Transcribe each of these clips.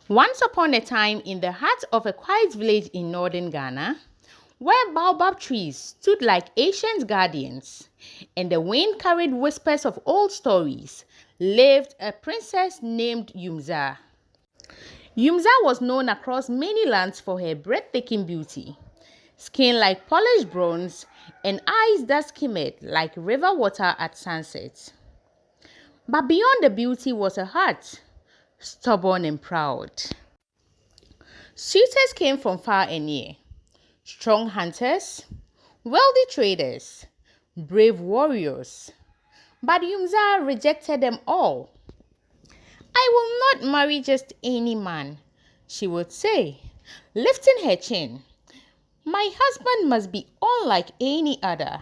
Once upon a time, in the heart of a quiet village in northern Ghana, where baobab trees stood like ancient guardians and the wind carried whispers of old stories, lived a princess named Yumza. Yumza was known across many lands for her breathtaking beauty, skin like polished bronze, and eyes that skimmed like river water at sunset. But beyond the beauty was a heart, stubborn and proud. Suitors came from far and near, strong hunters, wealthy traders, brave warriors. But Yumza rejected them all. I will not marry just any man, she would say, lifting her chin. My husband must be unlike any other.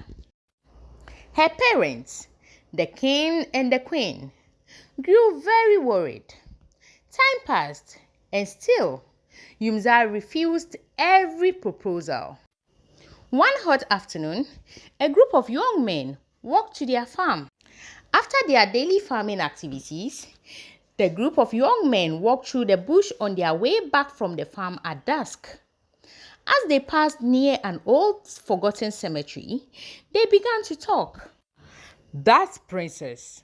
Her parents, the king and the queen, grew very worried. Time passed, and still, Yumza refused every proposal. One hot afternoon, a group of young men walked to their farm. After their daily farming activities, the group of young men walked through the bush on their way back from the farm at dusk. As they passed near an old forgotten cemetery, they began to talk. That princess,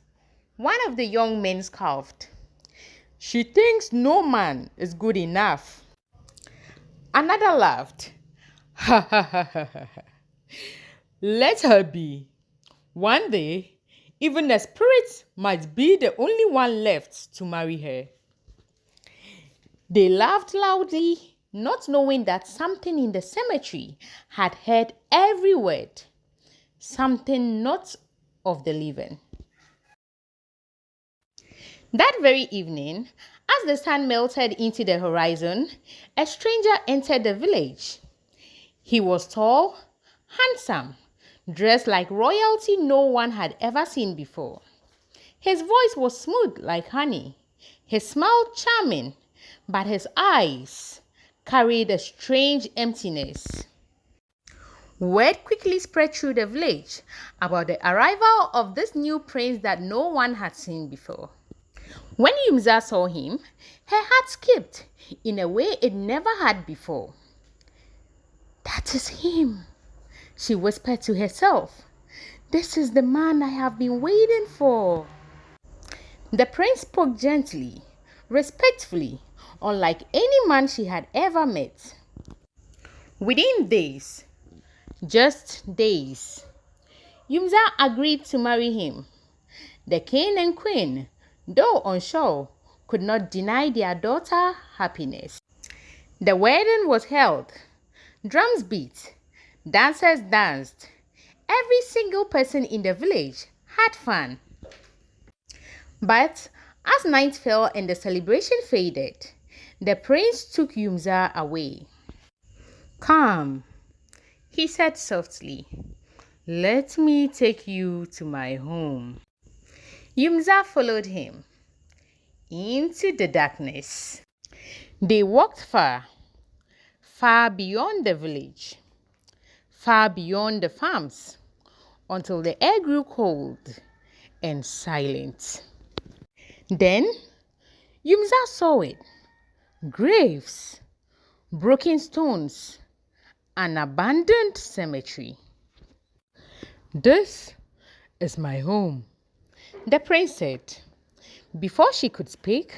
one of the young men scoffed. She thinks no man is good enough. Another laughed. Ha ha ha ha ha. Let her be. One day, even the spirit might be the only one left to marry her. They laughed loudly, not knowing that something in the cemetery had heard every word, something not of the living. That very evening, as the sun melted into the horizon, a stranger entered the village. He was tall, handsome, dressed like royalty no one had ever seen before. His voice was smooth like honey, his smile charming, but his eyes carried a strange emptiness. Word quickly spread through the village about the arrival of this new prince that no one had seen before. When Yumza saw him, her heart skipped in a way it never had before. That is him, she whispered to herself. This is the man I have been waiting for. The prince spoke gently, respectfully, unlike any man she had ever met. Within days, just days, Yumza agreed to marry him. The king and queen, though unsure, could not deny their daughter happiness. The wedding was held. Drums beat, dancers danced. Every single person in the village had fun. But as night fell and the celebration faded, the prince took Yumza away. Come, he said softly. Let me take you to my home. Yumza followed him into the darkness. They walked far, far beyond the village, far beyond the farms, until the air grew cold and silent. Then Yumza saw it. Graves, broken stones, an abandoned cemetery. This is my home, the prince said. Before she could speak,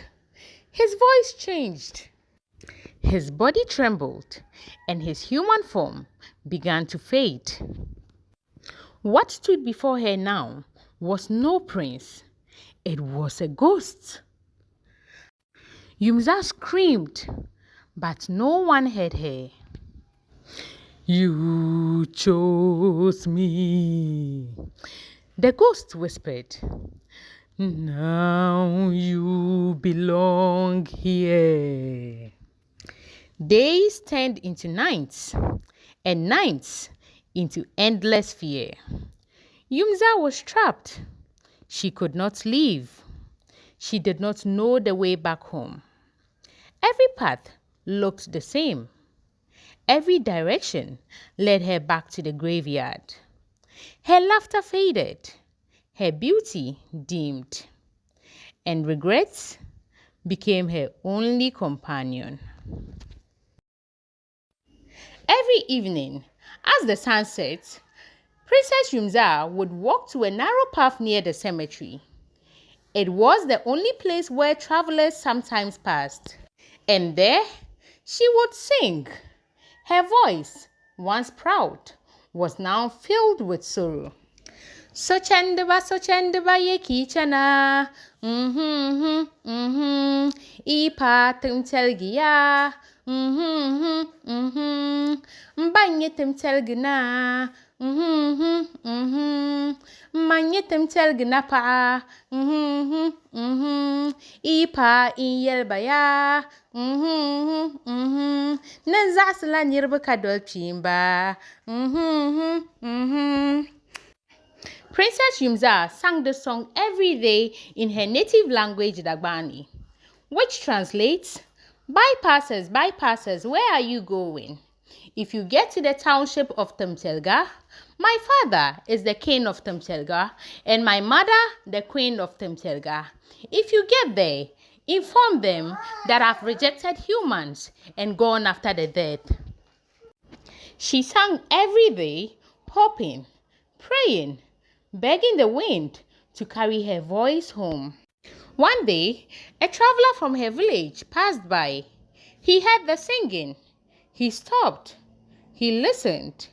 his voice changed. His body trembled and his human form began to fade. What stood before her now was no prince. It was a ghost. Yumza screamed, but no one heard her. You chose me, the ghost whispered. Now you belong here. Days turned into nights, and nights into endless fear. Yumza was trapped. She could not leave. She did not know the way back home. Every path looked the same. Every direction led her back to the graveyard. Her laughter faded. Her beauty dimmed. And regrets became her only companion. Every evening, as the sun set, Princess Yumza would walk to a narrow path near the cemetery. It was the only place where travelers sometimes passed. And there, she would sing. Her voice, once proud, was now filled with sorrow. Sochandaba ye kichana. Ipa temtelgia. Mbanye temtelgina. Manye temtelgina pa. Ipa inyelbaya. Nanzasla nirbuka dolchimba. Princess Yumza sang the song every day in her native language, Dagbani, which translates, "Bypassers, bypassers, where are you going? If you get to the township of Temtelga, my father is the king of Temtelga, and my mother the queen of Temtelga. If you get there, inform them that I've rejected humans and gone after the dead." She sang every day, hoping, praying, begging the wind to carry her voice home. One day, a traveler from her village passed by. He heard the singing. He stopped. He listened.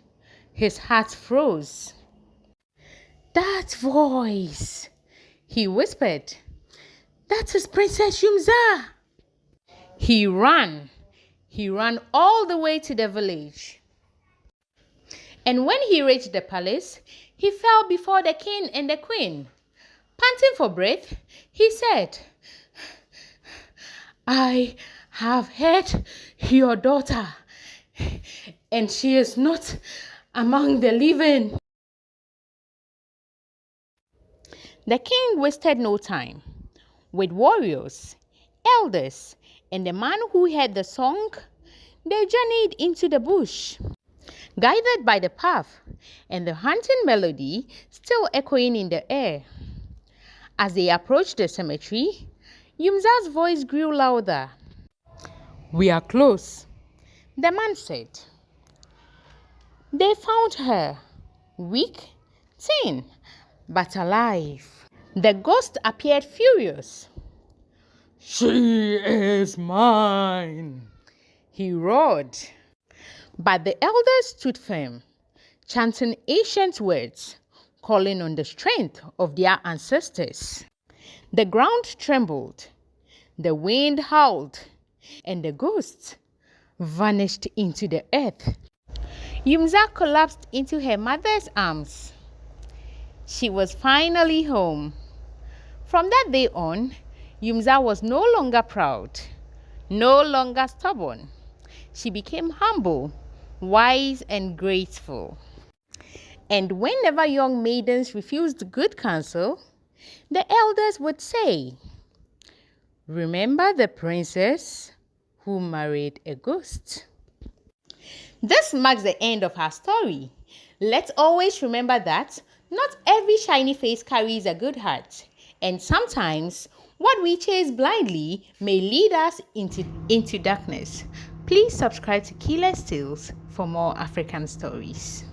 His heart froze. "That voice," he whispered. "That is Princess Yumza." He ran. He ran all the way to the village. And when he reached the palace, he fell before the king and the queen. Panting for breath, he said, "I have heard your daughter, and she is not among the living." The king wasted no time. With warriors, elders, and the man who heard the song, they journeyed into the bush. Guided by the path and the hunting melody still echoing in the air. As they approached the cemetery, Yumza's voice grew louder. "We are close," the man said. They found her, weak, thin, but alive. The ghost appeared furious. "She is mine," he roared. But the elders stood firm, chanting ancient words, calling on the strength of their ancestors. The ground trembled, the wind howled, and the ghost vanished into the earth. Yumza collapsed into her mother's arms. She was finally home. From that day on, Yumza was no longer proud, no longer stubborn. She became humble, wise, and graceful. And whenever young maidens refused good counsel, the elders would say, "Remember the princess who married a ghost." This marks the end of our story. Let's always remember that not every shiny face carries a good heart. And sometimes what we chase blindly may lead us into darkness. Please subscribe to Keelah's Tales for more African stories.